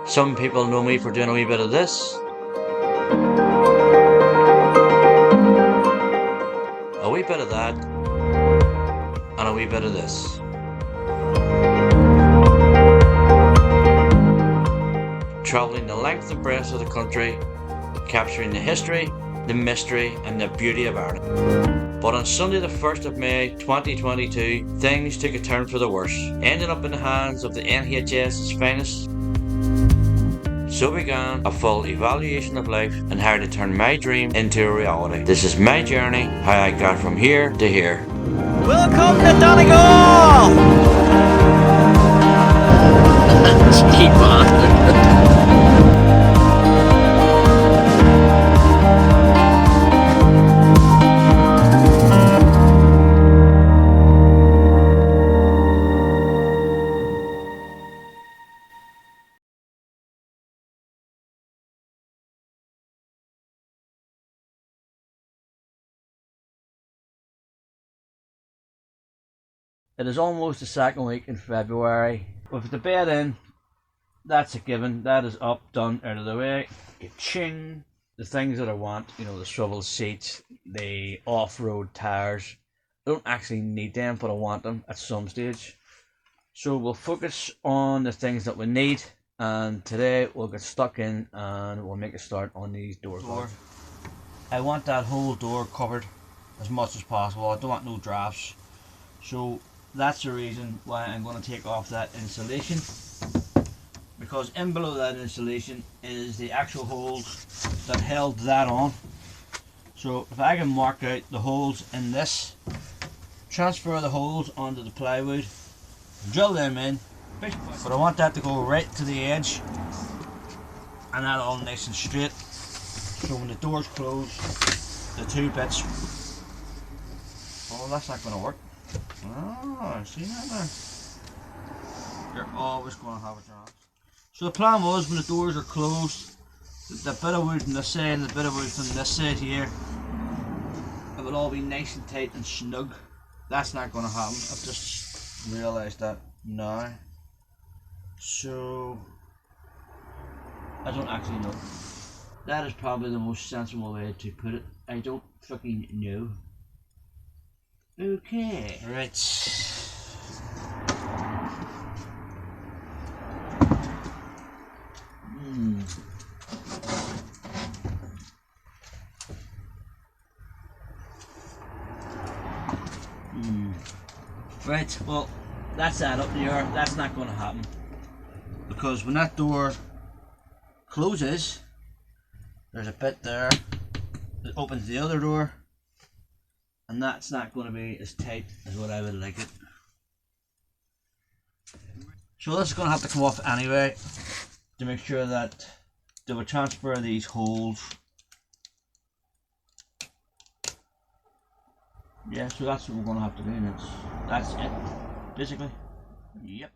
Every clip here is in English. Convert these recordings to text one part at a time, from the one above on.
Some people know me for doing a wee bit of this, a wee bit of that, and a wee bit of this. Travelling the length and breadth of the country, capturing the history, the mystery and the beauty of Ireland. But on Sunday the 1st of May 2022, things took a turn for the worse, ending up in the hands of the NHS's finest. So began a full evaluation of life and how to turn my dream into a reality. This is my journey, how I got from here to here. Welcome to Donegal! Keep on. It is almost the second week in February. With the bed in, that's a given. That is up, done, out of the way. Ching! The things that I want, you know, the swivel seats, the off-road tires. I don't actually need them, but I want them at some stage. So we'll focus on the things that we need, and today we'll get stuck in and we'll make a start on these doors. I want that whole door covered as much as possible. I don't want no drafts. So that's the reason why I'm going to take off that insulation, because in below that insulation is the actual holes that held that on. So if I can mark out the holes in this, transfer the holes onto the plywood, drill them in, but I want that to go right to the edge and that all nice and straight, so when the doors close, the two bits, oh, that's not going to work. Oh, see that there? You're always going to have a chance. So the plan was, when the doors are closed, the bit of wood on this side and the bit of wood on this side here, it will all be nice and tight and snug. That's not going to happen. I've just realised that now. So I don't actually know. That is probably the most sensible way to put it. I don't fucking know. Okay. Right. Right, well, that's that up there. That's not going to happen, because when that door closes, there's a bit there that opens the other door, and that's not going to be as tight as what I would like it. So this is going to have to come off anyway, to make sure that they will transfer these holes. Yeah, so that's what we're going to have to do, and that's it, basically. Yep.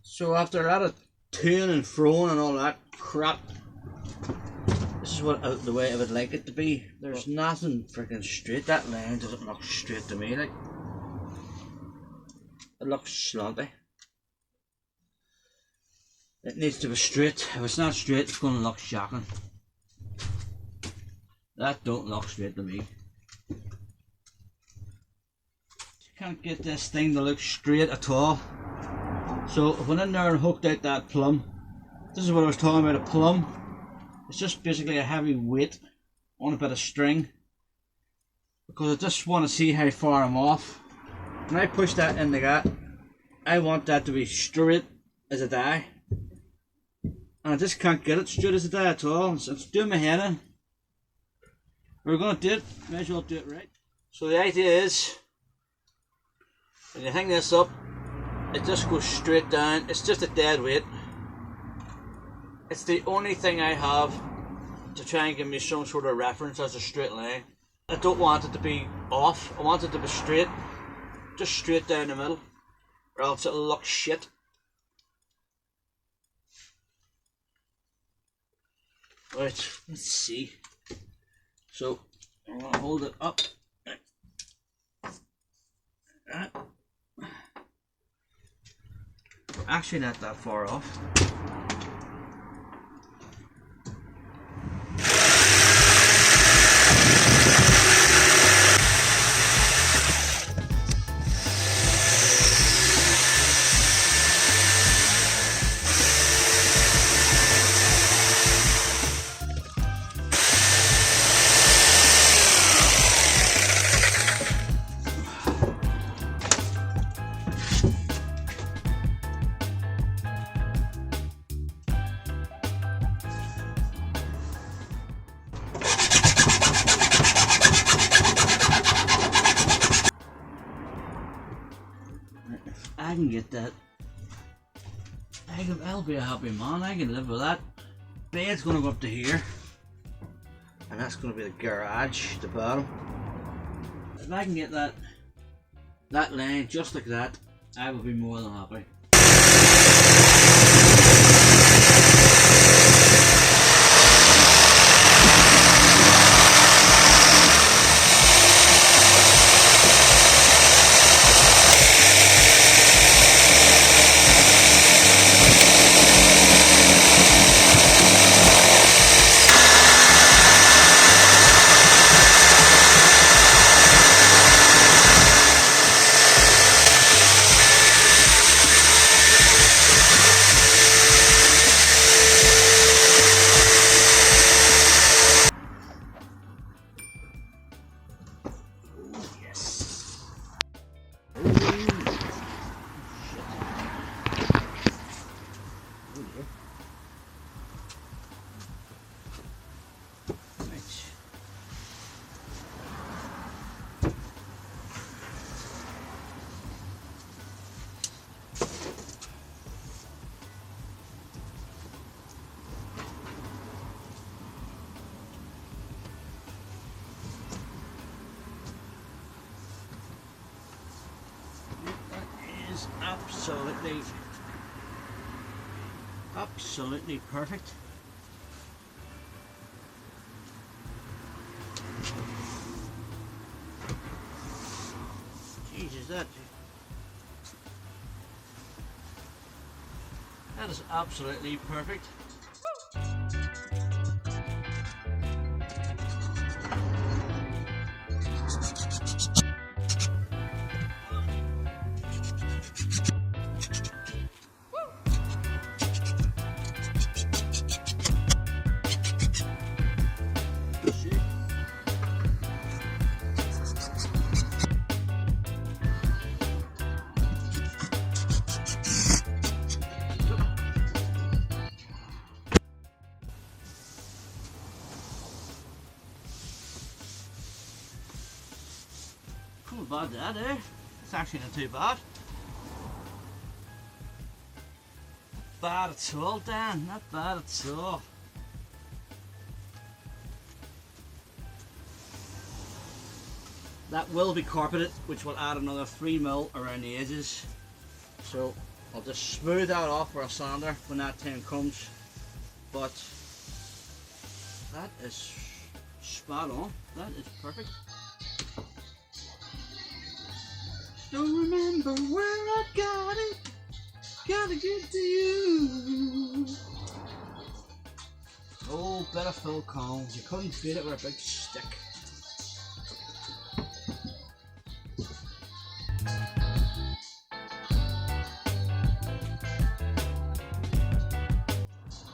So after a lot of toing and froing and all that crap, this is what the way I would like it to be. There's nothing freaking straight. That line doesn't look straight to me. Like, it looks slanty. It needs to be straight. If it's not straight, it's going to look shocking. That don't look straight to me. Can't get this thing to look straight at all. So I went in there and hooked out that plumb. This is what I was talking about, a plumb. It's just basically a heavy weight on a bit of string, because I just want to see how far I'm off. When I push that into that, I want that to be straight as a die. And I just can't get it straight as a die at all. It's doing my head in. We're going to do it, may as well do it right. So the idea is, when you hang this up, it just goes straight down. It's just a dead weight. It's the only thing I have to try and give me some sort of reference as a straight line. I don't want it to be off, I want it to be straight. Just straight down the middle, or else it'll look shit. Right, let's see. So, I'm going to hold it up. Actually not that far off. I can get that. I'll be a happy man. I can live with that. Bed's gonna go up to here, and that's gonna be the garage, the bottom. If I can get that line just like that, I will be more than happy. Absolutely perfect. Jesus, that is absolutely perfect. Not bad that, eh? It's actually not too bad. Bad at all, Dan. Not bad at all. That will be carpeted, which will add another 3mm around the edges. So I'll just smooth that off with a sander when that time comes. But that is spot on. That is perfect. Don't remember where I got it. Gotta get to you. Oh, better full cone. You couldn't beat it with a big stick.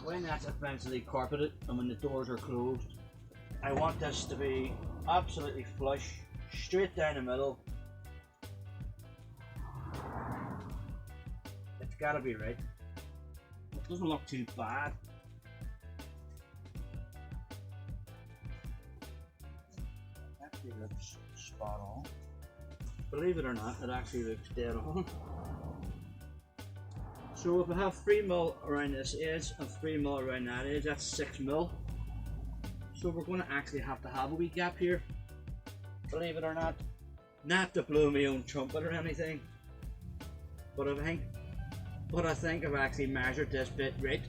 When that's eventually carpeted and when the doors are closed, I want this to be absolutely flush, straight down the middle. It's gotta be right. It doesn't look too bad. Actually looks spot on. Believe it or not, it actually looks dead on. So if I have 3mm around this edge and 3mm around that edge, that's 6mm. So we're going to actually have to have a wee gap here. Believe it or not. Not to blow my own trumpet or anything. But I think I've actually measured this bit right.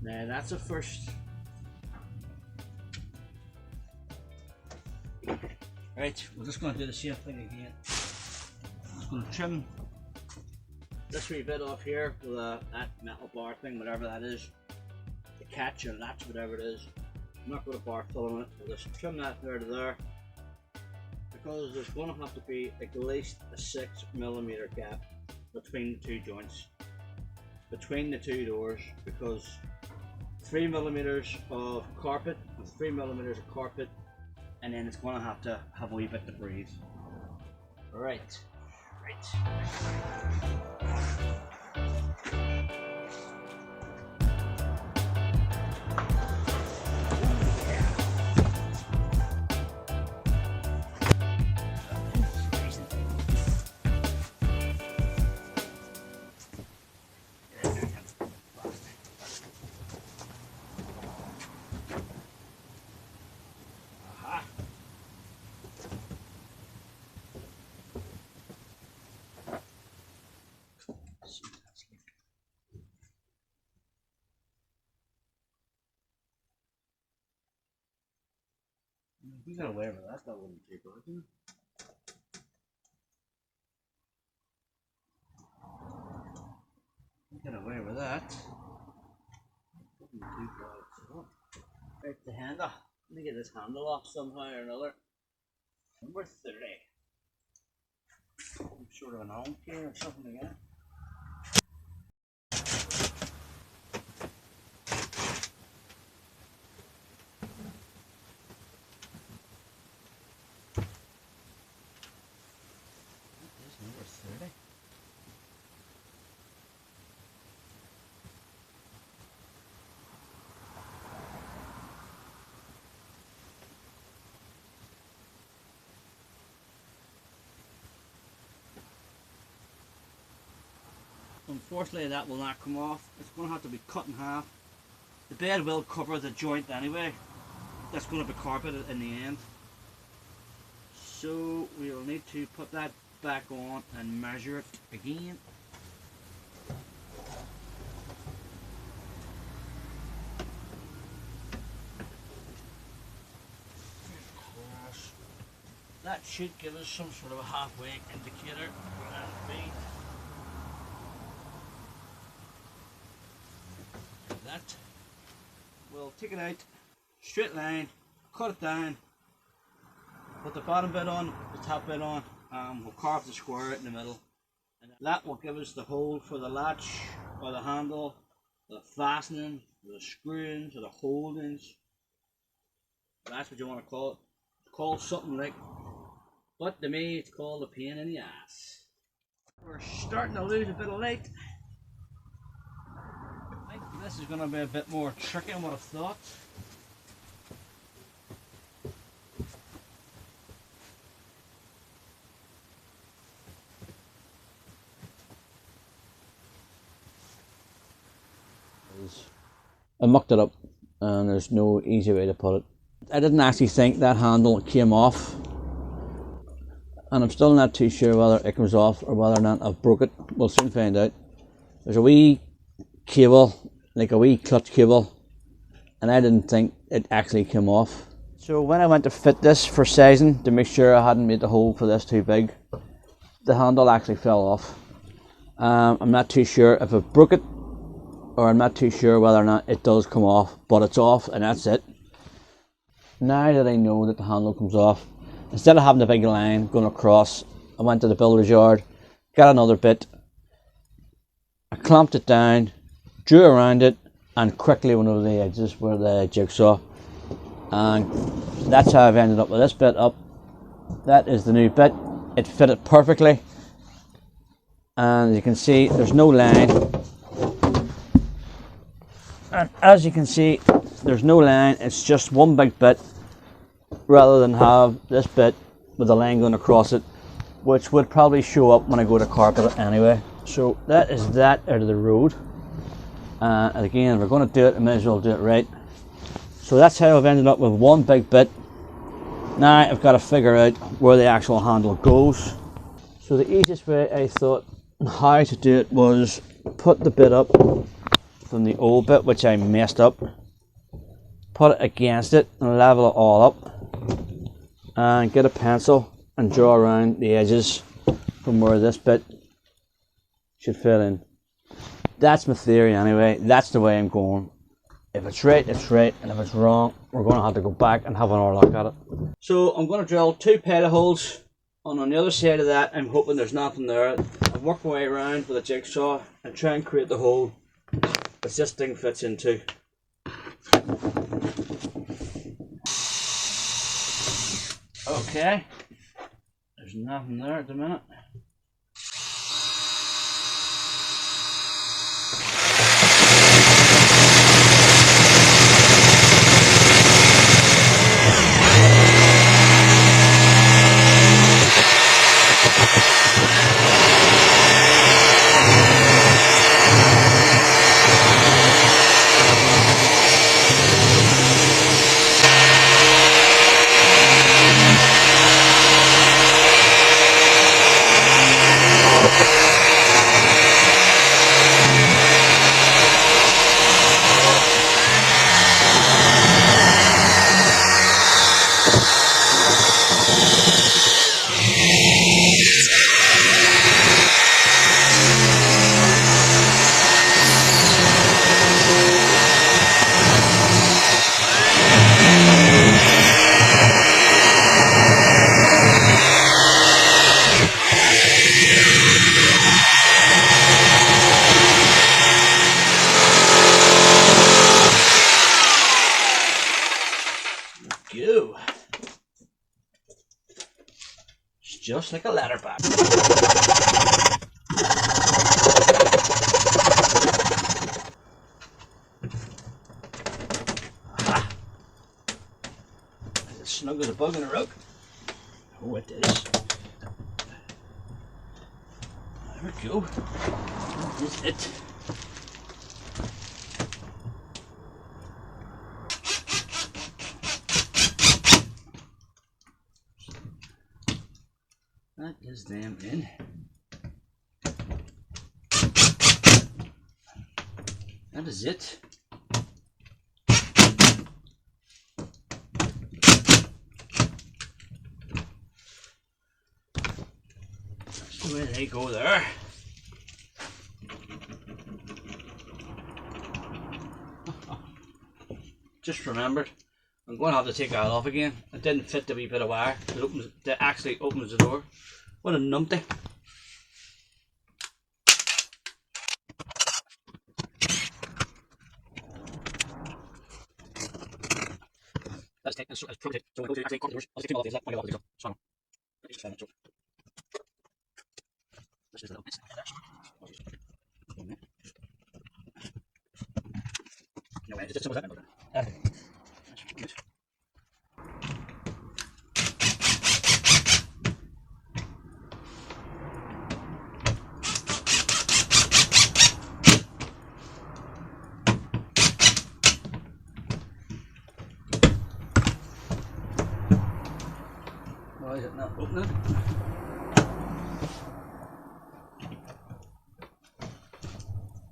Now that's a first. Right, we're just going to do the same thing again. Just going to trim this wee bit off here with that metal bar thing, whatever that is. The catch or latch, whatever it is. I'm not going to bar fill on it. We'll just trim that there to there. Because there's going to have to be at least a 6mm gap between the two joints, between the two doors, because 3mm of carpet and 3mm of carpet, and then it's going to have a wee bit to breathe. Right. If you got away with that, that wouldn't take working. You got away with that. Wouldn't too bad. Right, the handle. Let me get this handle off somehow or another. Number 30. Some sort of an arm here or something like that. Unfortunately that will not come off. It's going to have to be cut in half. The bed will cover the joint anyway. That's going to be carpeted in the end. So we'll need to put that back on and measure it again. That should give us some sort of a halfway indicator where that'll be. That. We'll take it out, straight line, cut it down, put the bottom bit on, the top bit on, we'll carve the square out in the middle. And that will give us the hole for the latch or the handle, the fastening, the screwing, or the holdings. That's what you want to call it. It's called something like, but to me it's called a pain in the ass. We're starting to lose a bit of light. This is going to be a bit more tricky than what I thought. I mucked it up and there's no easy way to put it. I didn't actually think that handle came off, and I'm still not too sure whether it comes off or whether or not I've broke it. We'll soon find out. There's a wee cable, like a wee clutch cable, and I didn't think it actually came off. So when I went to fit this for sizing to make sure I hadn't made the hole for this too big, the handle actually fell off. I'm not too sure if I broke it, or I'm not too sure whether or not it does come off, but it's off and that's it. Now that I know that the handle comes off, instead of having a big line going across, I went to the builder's yard, got another bit, I clamped it down, drew around it, and quickly went over the edges with the jigsaw, and that's how I've ended up with this bit up. That is the new bit. It fitted perfectly. and you can see there's no line, and as you can see there's no line, it's just one big bit rather than have this bit with the line going across it, which would probably show up when I go to carpet it anyway. So that is that out of the road, and again, if we're going to do it, I may as well do it right. So that's how I've ended up with one big bit. Now I've got to figure out where the actual handle goes. So the easiest way I thought how to do it was put the bit up from the old bit, which I messed up, put it against it and level it all up, and get a pencil and draw around the edges from where this bit should fit in. That's my theory anyway. That's the way I'm going. If it's right, it's right, and if it's wrong, we're going to have to go back and have another look at it. So I'm going to drill 2 pilot holes, and on the other side of that, I'm hoping there's nothing there. I've worked my way around with a jigsaw and try and create the hole that this thing fits into. Okay, there's nothing there at the minute. Go. It's just like a ladder back. Aha. Is it snug as a bug in a rug? Oh, it is. There we go. That is it. That is them in. That is it. That's the way they go there. Just remembered, I'm going to have to take that off again. It didn't fit the wee bit of wire. It actually opens the door. What a numpty. Let's take this. Let's prove it. So we'll go to actually corridors. I'll take 2 of these. I'll get all of these. So, this is the little no, it's just that. Good. Why is it not opening?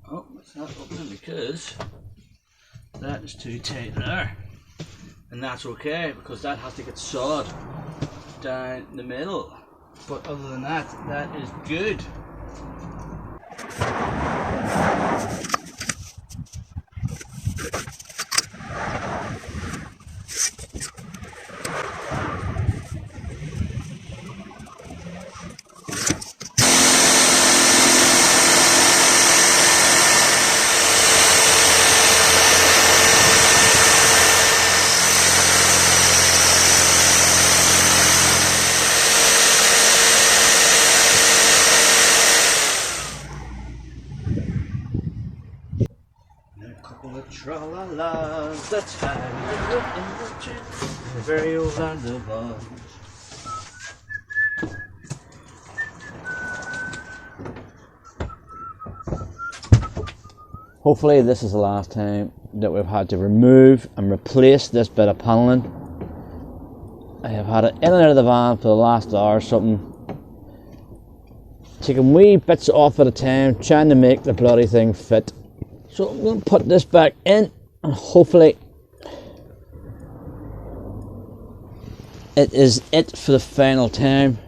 Oh, it's not opening because that is too tight there. And that's okay because that has to get sawed down the middle. But other than that, that is good. Tra-la-la, the time in the gym, the very old land of Oz. Hopefully this is the last time that we've had to remove and replace this bit of panelling. I have had it in and out of the van for the last hour or something, taking wee bits off at a time, trying to make the bloody thing fit. So I'm going to put this back in and hopefully it is it for the final time.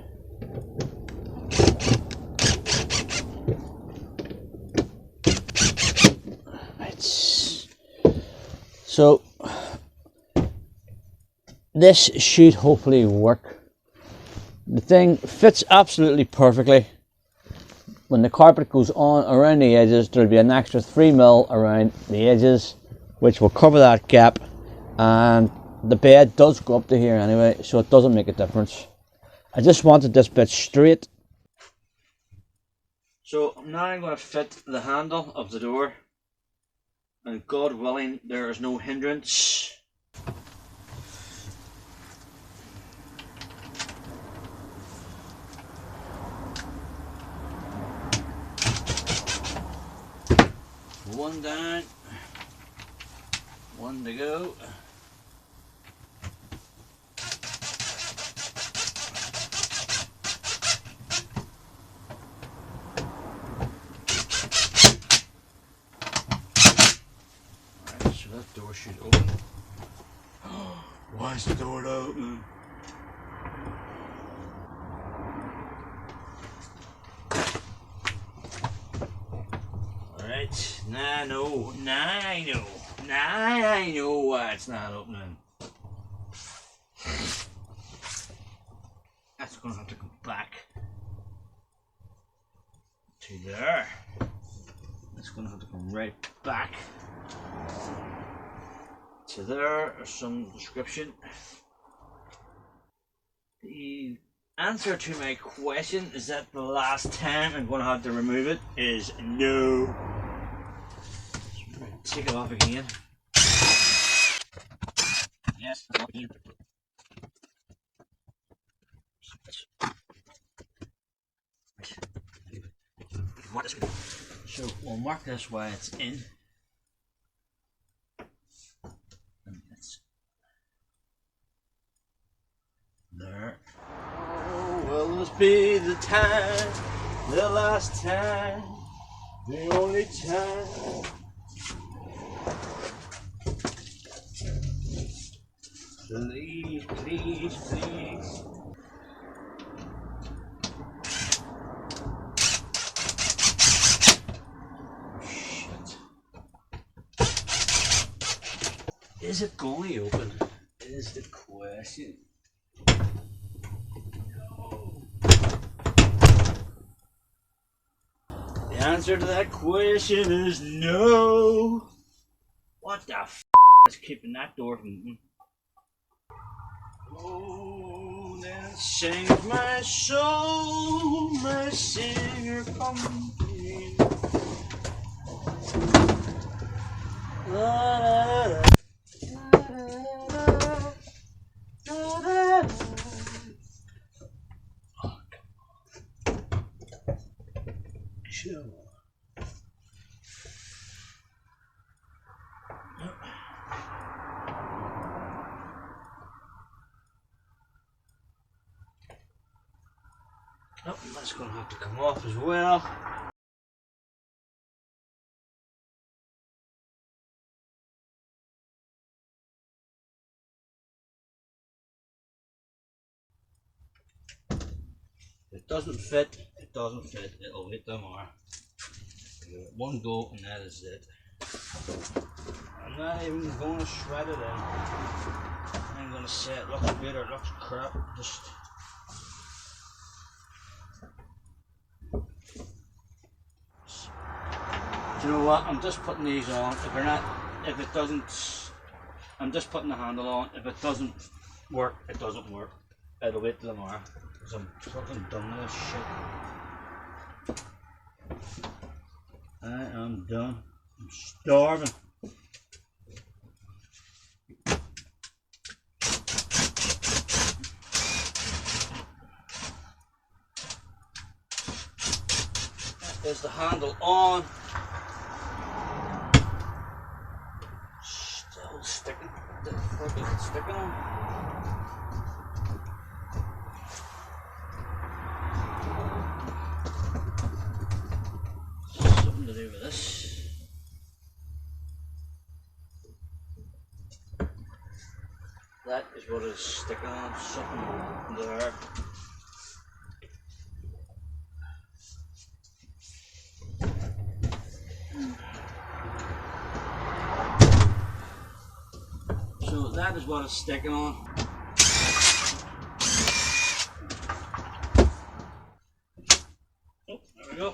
So this should hopefully work. The thing fits absolutely perfectly. When the carpet goes on around the edges, there'll be an extra 3mm around the edges, which will cover that gap, and the bed does go up to here anyway, so it doesn't make a difference. I just wanted this bit straight. So now I'm going to fit the handle of the door, and God willing there is no hindrance. One down, one to go. Alright, so that door should open. Why is the door not opening? Alright, now I know why it's not opening. That's going to have to go back to there. That's going to have to come right back to there, or some description. The answer to my question, is that the last time I'm going to have to remove it, is no. Take it off again. Yes, again. So we'll mark this while it's in. And it's there. Oh, will this be the time, the last time, the only time? Please, please, please. Shit. Is it going to open? Is the question. No. The answer to that question is no. What the f is keeping that door from opening? Oh, then sings my soul, my singer company. La, la, la. Oh, chill. Oh, that's going to have to come off as well. If it doesn't fit, it doesn't fit. It'll hit tomorrow. Give it one go and that is it. I'm not even going to shred it in. I'm going to say it looks good or it looks crap. Just do you know what? I'm just putting these on. If it doesn't, I'm just putting the handle on. If it doesn't work, it doesn't work. It'll wait till tomorrow. Because I'm fucking done with this shit. I am done. I'm starving. is the handle on. Still sticking. What the fuck is it sticking on? Something to do with this. That is what is sticking on. Something there. So that is what it's sticking on. Oh, there we go.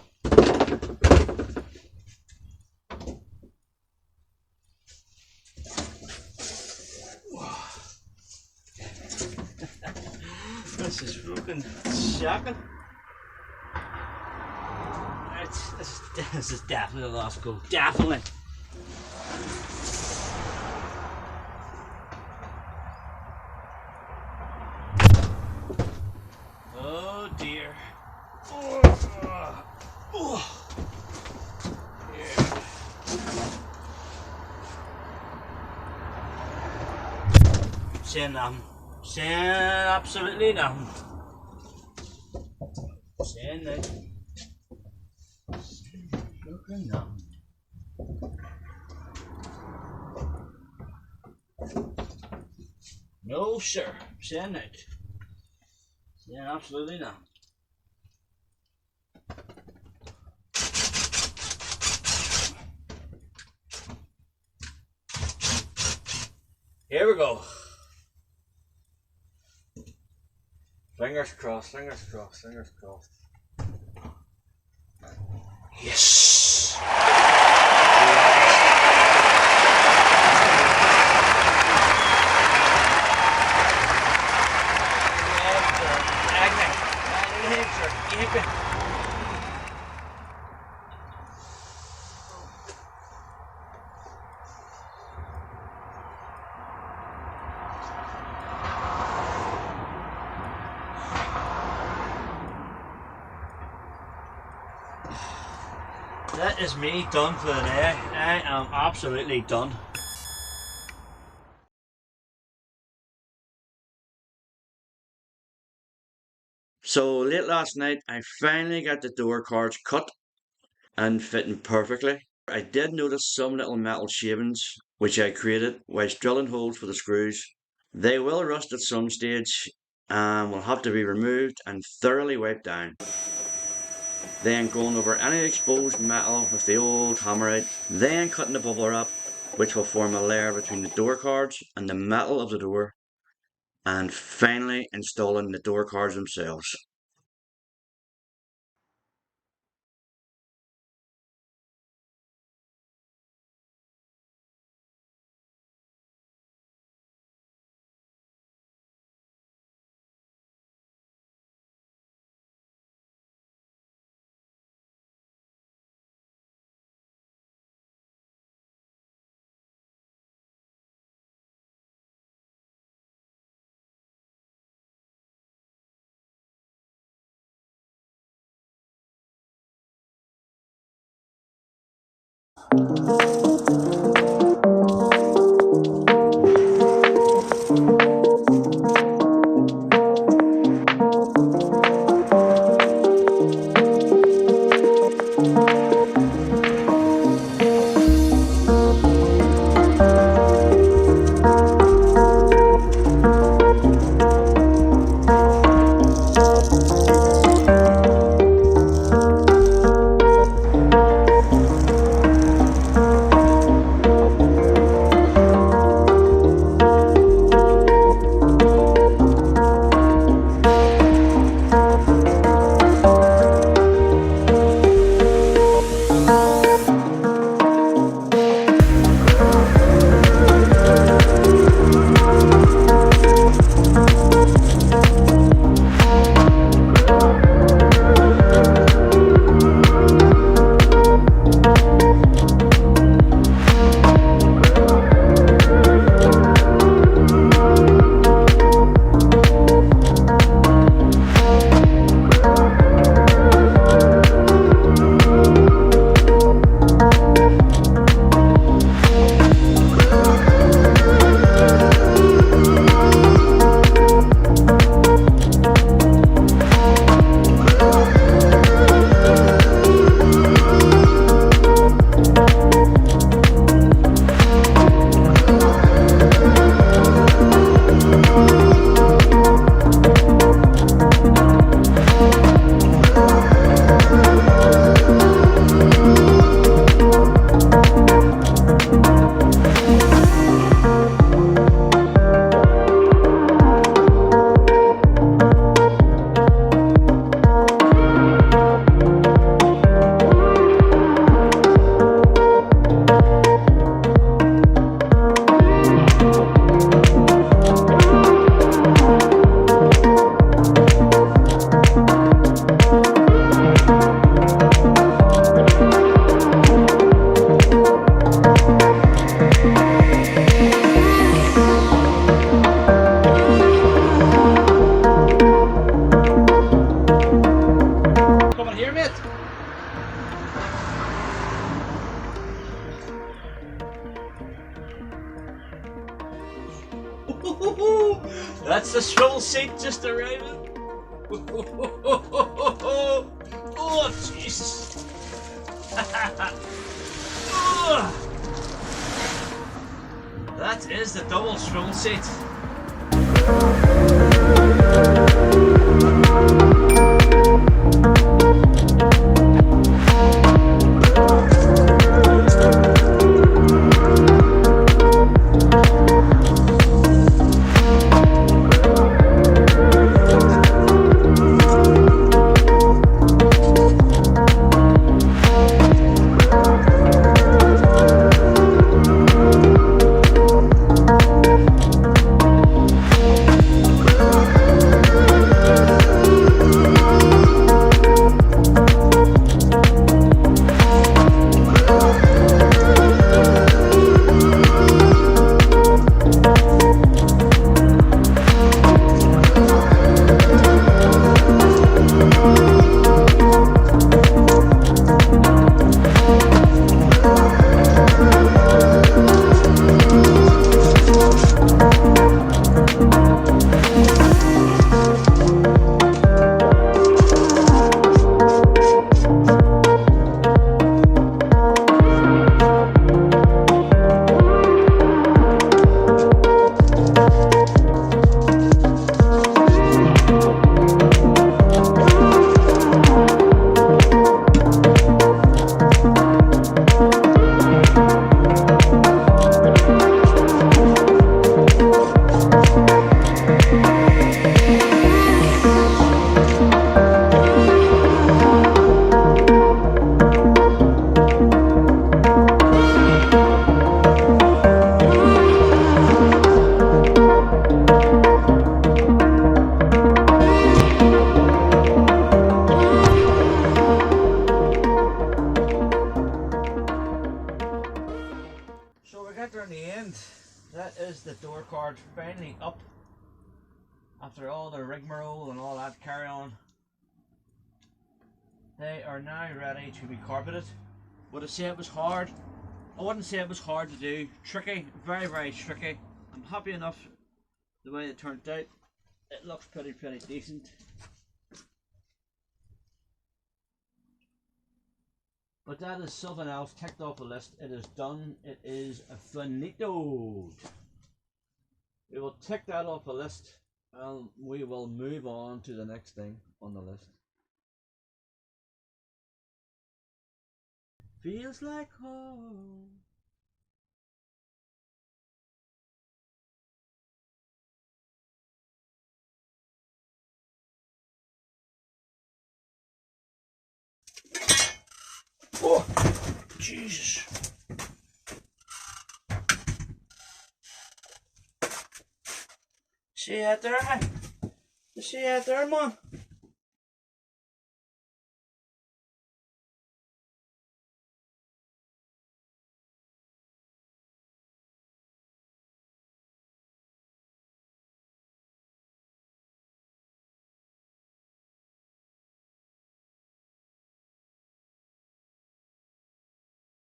This is fucking shocking. This is definitely a lost go. Definitely. Oh dear. Oh. Yeah. Saying nothing. Saying absolutely nothing. Saying nothing. Saying nothing. No sir. Saying nothing. Saying absolutely nothing. Here we go. Fingers crossed, fingers crossed, fingers crossed. Yes! That is me done for the day. I am absolutely done. So late last night I finally got the door cards cut and fitting perfectly. I did notice some little metal shavings which I created whilst drilling holes for the screws. They will rust at some stage and will have to be removed and thoroughly wiped down. Then going over any exposed metal with the old hammerite, then cutting the bubble wrap which will form a layer between the door cards and the metal of the door, and finally installing the door cards themselves. Oh, Jesus. That is the double swivel seat. That is the door card finally up after all the rigmarole and all that carry on. They are now ready to be carpeted. Would I say it was hard? I wouldn't say it was hard to do. Tricky, very, very tricky. I'm happy enough the way it turned out. It looks pretty decent. But that is something else ticked off the list. It is done. It is finito. We will tick that off the list and we will move on to the next thing on the list. Feels like home. Oh, Jesus. See that there, hey? You see that there, man?